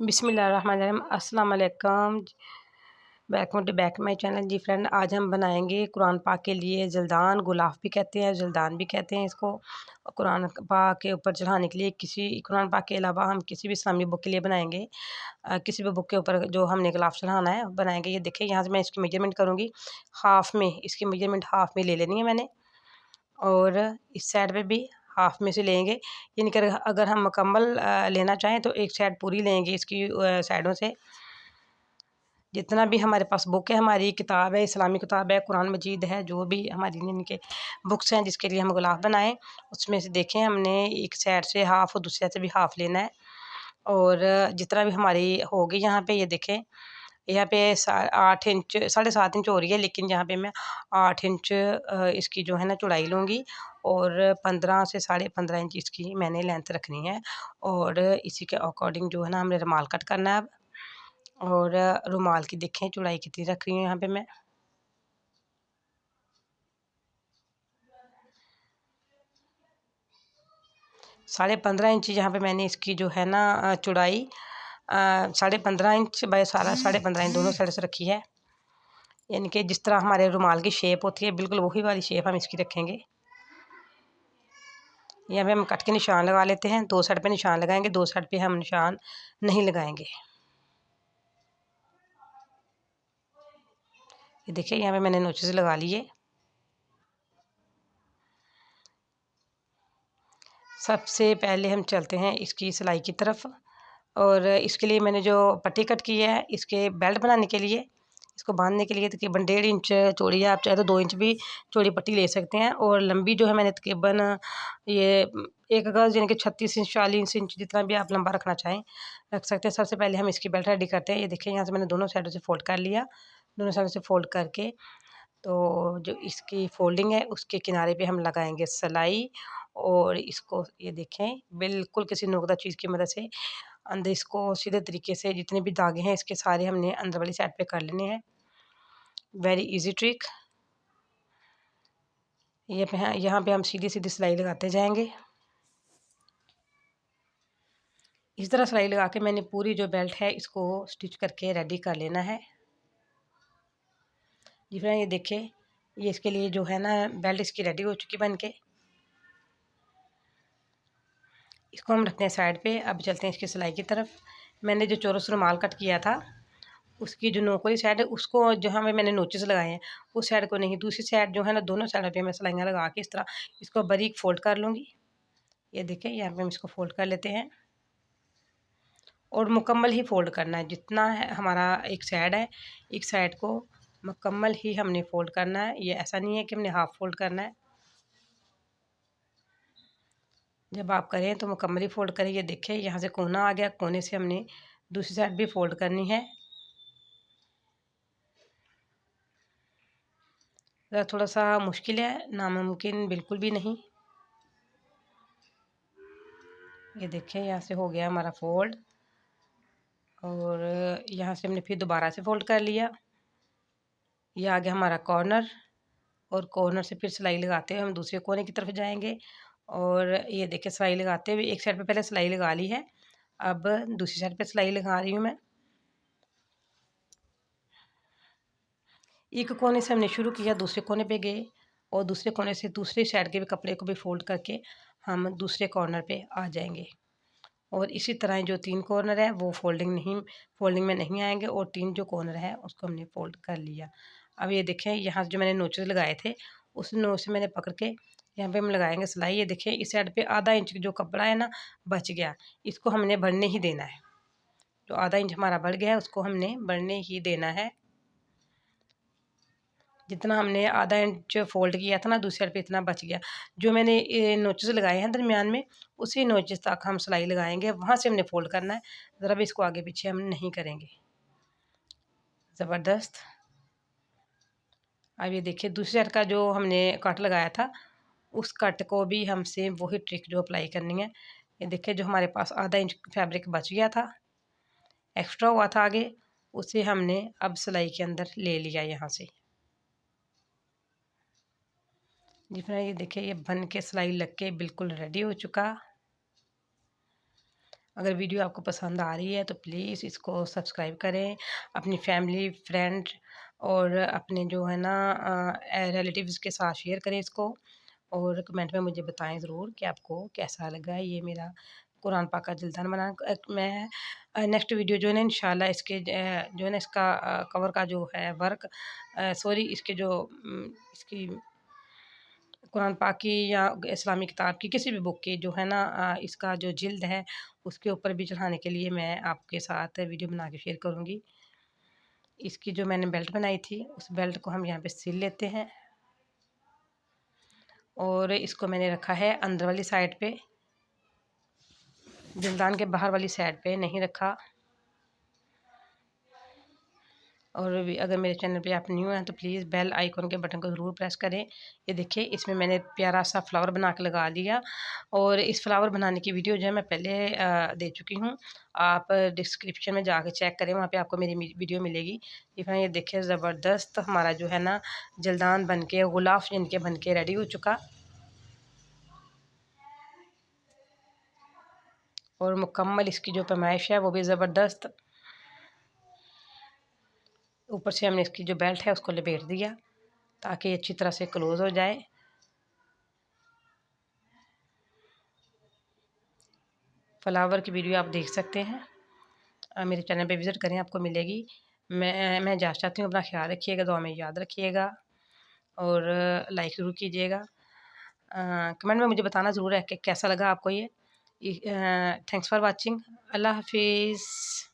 बिस्मिल्लाहिर्रहमानिर्रहीम। अस्सलाम वालेकुम। Welcome to back my channel. जी फ्रेंड, आज हम बनाएंगे कुरान पाक के लिए जल्दान। गुलाफ भी कहते हैं, जल्दान भी कहते हैं इसको। कुरान पाक के ऊपर चढ़ाने के लिए किसी कुरान पाक के अलावा हम किसी भी इस्लामी बुक के लिए बनाएंगे। किसी भी बुक के ऊपर जो हमने गुलाफ चढ़ाना है बनाएंगे। ये देखिए, यहाँ से मैं इसकी मेजरमेंट करूँगी। हाफ में इसकी मेजरमेंट हाफ में ले लेनी है मैंने, और इस साइड पे भी हाफ में से लेंगे। यानी कि अगर हम मुकम्मल लेना चाहें तो एक साइड पूरी लेंगे इसकी साइडों से। जितना भी हमारे पास बुक है, हमारी किताब है, इस्लामी किताब है, कुरान मजीद है, जो भी हमारी यानी कि बुक्स हैं जिसके लिए हम गुलाफ बनाएं, उसमें से देखें हमने एक साइड से हाफ और दूसरी साइड से भी हाफ लेना है। और जितना भी हमारी होगी यहाँ पे, ये देखें यहाँ पे 8 इंच 7.5 इंच हो रही है, लेकिन यहाँ पे मैं 8 इंच इसकी जो है ना चौड़ाई लूँगी, और 15 से 15.5 इंच इसकी मैंने लेंथ रखनी है। और इसी के अकॉर्डिंग जो है ना हमने रुमाल कट करना है अब। और रुमाल की देखें चौड़ाई कितनी रख रही हूँ यहाँ पे मैं। 15.5 इंच यहाँ पे मैंने इसकी जो है ना चौड़ाई 15.5 इंच बाय 15.5 इंच दोनों साइड से रखी है। यानी कि जिस तरह हमारे रुमाल की शेप होती है, बिल्कुल वही वाली शेप हम इसकी रखेंगे। यहाँ पे हम कट के निशान लगा लेते हैं। 2 साइड पे निशान लगाएंगे, 2 साइड पे हम निशान नहीं लगाएंगे। ये देखिए, यहाँ पे मैंने नोचेस लगा लिए। सबसे पहले हम चलते हैं इसकी सिलाई की तरफ। और इसके लिए मैंने जो पट्टी कट की है, इसके बेल्ट बनाने के लिए, इसको बांधने के लिए तकरीबन 1.5 इंच चौड़ी है। आप चाहे तो 2 इंच भी चौड़ी पट्टी ले सकते हैं। और लंबी जो है मैंने तकरीबन ये एक गज यानी कि 36 इंच 40 इंच जितना भी आप लंबा रखना चाहें रख सकते हैं। सबसे पहले हम इसकी बेल्ट रेडी करते हैं। ये देखिए, यहाँ से मैंने दोनों साइडों से फोल्ड कर लिया। दोनों साइडों से फोल्ड करके तो जो इसकी फोल्डिंग है उसके किनारे पे हम लगाएंगे सिलाई। और इसको ये देखें, बिल्कुल किसी नुकीला चीज़ की मदद से अंदर इसको सीधे तरीके से जितने भी धागे हैं इसके सारे हमने अंदर वाली साइड पे कर लेने हैं। Very easy trick. ये पे यहाँ पे हम सीधी सीधी सिलाई लगाते जाएंगे। इस तरह सिलाई लगा के मैंने पूरी जो बेल्ट है इसको स्टिच करके रेडी कर लेना है। जी फ्रेंड, ये देखिए, ये इसके लिए जो है ना बेल्ट इसकी रेडी हो चुकी बन के। इसको हम रखते हैं साइड पे। अब चलते हैं इसकी सिलाई की तरफ। मैंने जो चौरस रुमाल कट किया था उसकी जो नोक वाली साइड है उसको जहाँ पे मैंने नोचेस लगाए हैं उस साइड को नहीं, दूसरी साइड जो है ना दोनों साइड पे मैं सिलाइयाँ लगा के इस तरह इसको बारीक फोल्ड कर लूँगी। ये देखिए, यहाँ पे हम इसको फोल्ड कर लेते हैं। और मुकम्मल ही फोल्ड करना है, जितना है हमारा एक साइड है, एक साइड को मुकम्मल ही हमने फोल्ड करना है। ये ऐसा नहीं है कि हमने हाफ फोल्ड करना है। जब आप करें तो मुकम्मल ही फोल्ड करें। ये देखिए, यहाँ से कोना आ गया, कोने से हमने दूसरी साइड भी फोल्ड करनी है। थोड़ा सा मुश्किल है, नामुमकिन बिल्कुल भी नहीं। ये देखिए, यहाँ से हो गया हमारा फोल्ड। और यहाँ से हमने फिर दोबारा से फोल्ड कर लिया। ये आ गया हमारा कॉर्नर। और कॉर्नर से फिर सिलाई लगाते हुए हम दूसरे कोने की तरफ जाएंगे। और ये देखिए, सिलाई लगाते हुए एक साइड पे पहले सिलाई लगा ली है, अब दूसरी साइड पे सिलाई लगा रही हूँ मैं। एक कोने से हमने शुरू किया, दूसरे कोने पे गए, और दूसरे कोने से दूसरी साइड के भी कपड़े को भी फोल्ड करके हम दूसरे कॉर्नर पे आ जाएंगे। और इसी तरह जो 3 कॉर्नर है वो फोल्डिंग में नहीं आएंगे, और 3 जो कॉर्नर है उसको हमने फोल्ड कर लिया। अब ये देखें, यहाँ जो मैंने नोचेस लगाए थे उस नोच से मैंने पकड़ के यहाँ पे हम लगाएंगे सिलाई। ये देखिए, इस साइड पे आधा इंच जो कपड़ा है ना बच गया, इसको हमने बढ़ने ही देना है। जो आधा इंच हमारा बढ़ गया है उसको हमने बढ़ने ही देना है। जितना हमने आधा इंच फोल्ड किया था ना दूसरी साइड पे, इतना बच गया। जो मैंने नोचेस लगाए हैं दरमियान में, उसी नोचेस तक हम सिलाई लगाएंगे, वहाँ से हमने फोल्ड करना है। ज़रा भी इसको आगे पीछे हम नहीं करेंगे। ज़बरदस्त। अब ये देखिए, दूसरी साइड का जो हमने कट लगाया था उस कट को भी हम सेम वही ट्रिक जो अप्लाई करनी है। ये देखिए, जो हमारे पास आधा इंच फैब्रिक बच गया था, एक्स्ट्रा हुआ था आगे, उसे हमने अब सिलाई के अंदर ले लिया यहाँ से। जी फ्रेंड, ये देखिए, ये बन के सिलाई लग के बिल्कुल रेडी हो चुका। अगर वीडियो आपको पसंद आ रही है तो प्लीज़ इसको सब्सक्राइब करें, अपनी फैमिली, फ्रेंड और अपने जो है ना रिलेटिव्स के साथ शेयर करें इसको, और कमेंट में मुझे बताएं ज़रूर कि आपको कैसा लगा ये मेरा कुरान पाक का जल्दान बना। मैं नेक्स्ट वीडियो जो है ना इंशाल्लाह इसके जो है ना इसका कवर का जो है वर्क, सॉरी इसके जो इसकी कुरान पाक की या इस्लामी किताब की किसी भी बुक की जो है ना इसका जो जिल्द है उसके ऊपर भी चढ़ाने के लिए मैं आपके साथ वीडियो बना के शेयर करूँगी। इसकी जो मैंने बेल्ट बनाई थी उस बेल्ट को हम यहाँ पे सिल लेते हैं, और इसको मैंने रखा है अंदर वाली साइड पे, जल्दान के बाहर वाली साइड पे नहीं रखा। और भी अगर मेरे चैनल पे आप न्यू हैं तो प्लीज़ बेल आइकन के बटन को ज़रूर प्रेस करें। ये देखिए इसमें मैंने प्यारा सा फ्लावर बना के लगा लिया, और इस फ्लावर बनाने की वीडियो जो है मैं पहले दे चुकी हूँ। आप डिस्क्रिप्शन में जाके चेक करें, वहाँ पे आपको मेरी वीडियो मिलेगी। ये देखिए ज़बरदस्त हमारा जो है ना जल्दान बन के, गुलाफ जिनके बन के रेडी हो चुका, और मुकम्मल इसकी जो पैमाइश है वो भी ज़बरदस्त। ऊपर से हमने इसकी जो बेल्ट है उसको लपेट दिया ताकि अच्छी तरह से क्लोज़ हो जाए। फ्लावर की वीडियो आप देख सकते हैं, मेरे चैनल पे विज़िट करें, आपको मिलेगी। मैं इजाज़त चाहती हूँ, अपना ख्याल रखिएगा, दुआ में याद रखिएगा, और लाइक ज़रूर कीजिएगा। कमेंट में मुझे बताना ज़रूर है कि कैसा लगा आपको ये। Thanks for watching. अल्लाह हाफ़िज़।